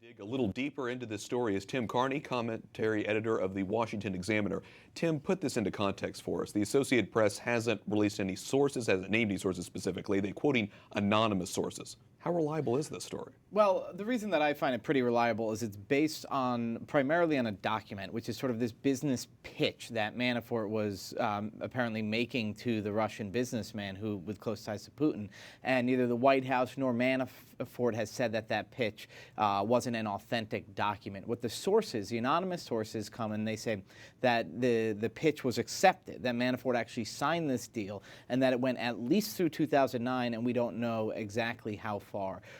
Dig a little deeper into this story is Tim Carney, commentary editor of the Washington Examiner. Tim, put this into context for us. The Associated Press hasn't released any sources, hasn't named any sources specifically. They're quoting anonymous sources. How reliable is this story? Well, the reason that I find it pretty reliable is it's based on primarily on a document, which is sort of this business pitch that Manafort was apparently making to the Russian businessman who with close ties to Putin. And neither the White House nor Manafort has said that that pitch wasn't an authentic document. What the sources, the anonymous sources, come and they say that the pitch was accepted, that Manafort actually signed this deal, and that it went at least through 2009, and we don't know exactly how far.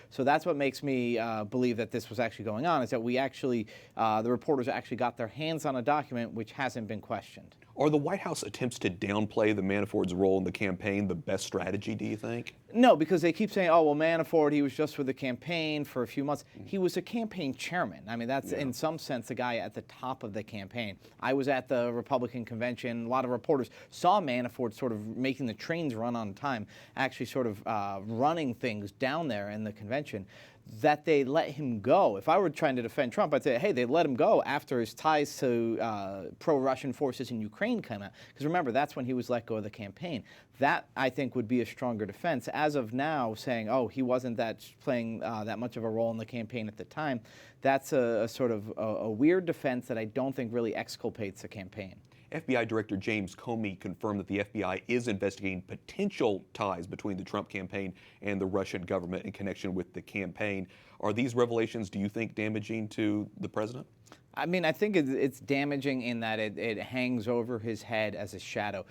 So that's what makes me believe that this was actually going on, is that we actually, the reporters actually got their hands on a document which hasn't been questioned. Are the White House attempts to downplay the Manafort's role in the campaign the best strategy, do you think? No, because they keep saying, oh, well, Manafort, he was just with the campaign for a few months. He was a campaign chairman. I mean, that's in some sense the guy at the top of the campaign. I was at the Republican convention. A lot of reporters saw Manafort sort of making the trains run on time, actually sort of running things down there in the convention, that they let him go. If I were trying to defend Trump, I'd say, hey, they let him go after his ties to pro-Russian forces in Ukraine came out. Because remember, that's when he was let go of the campaign. That, I think, would be a stronger defense. As of now, saying, oh, he wasn't playing that much of a role in the campaign at the time, that's a sort of a weird defense that I don't think really exculpates the campaign. FBI Director James Comey confirmed that the FBI is investigating potential ties between the Trump campaign and the Russian government in connection with the campaign. Are these revelations, do you think, damaging to the president? I mean, I think it's damaging in that it hangs over his head as a shadow.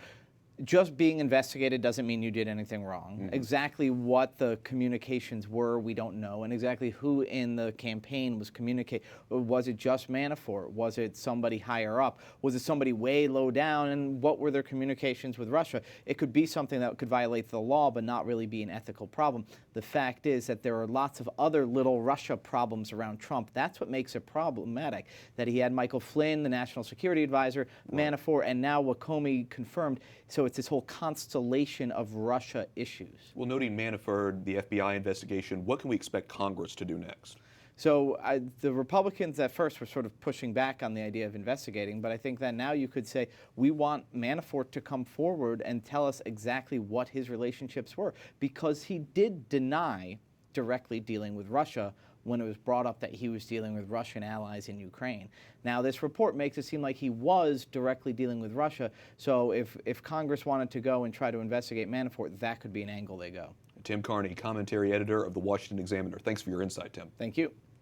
Just being investigated doesn't mean you did anything wrong. Exactly what the communications were, we don't know, and exactly who in the campaign was communicating. Was it just Manafort? Was it somebody higher up? Was it somebody way low down? And what were their communications with Russia? It could be something that could violate the law but not really be an ethical problem. The fact is that there are lots of other little Russia problems around Trump. That's what makes it problematic, that he had Michael Flynn, the national security advisor, Manafort, and now what Comey confirmed. So it's this whole constellation of Russia issues. Well, noting Manafort, the FBI investigation, what can we expect Congress to do next? So the Republicans at first were sort of pushing back on the idea of investigating, but I think that now you could say we want Manafort to come forward and tell us exactly what his relationships were, because he did deny directly dealing with Russia when it was brought up that he was dealing with Russian allies in Ukraine. Now, this report makes it seem like he was directly dealing with Russia, so if Congress wanted to go and try to investigate Manafort, that could be an angle they go. Tim Carney, commentary editor of the Washington Examiner. Thanks for your insight, Tim. Thank you.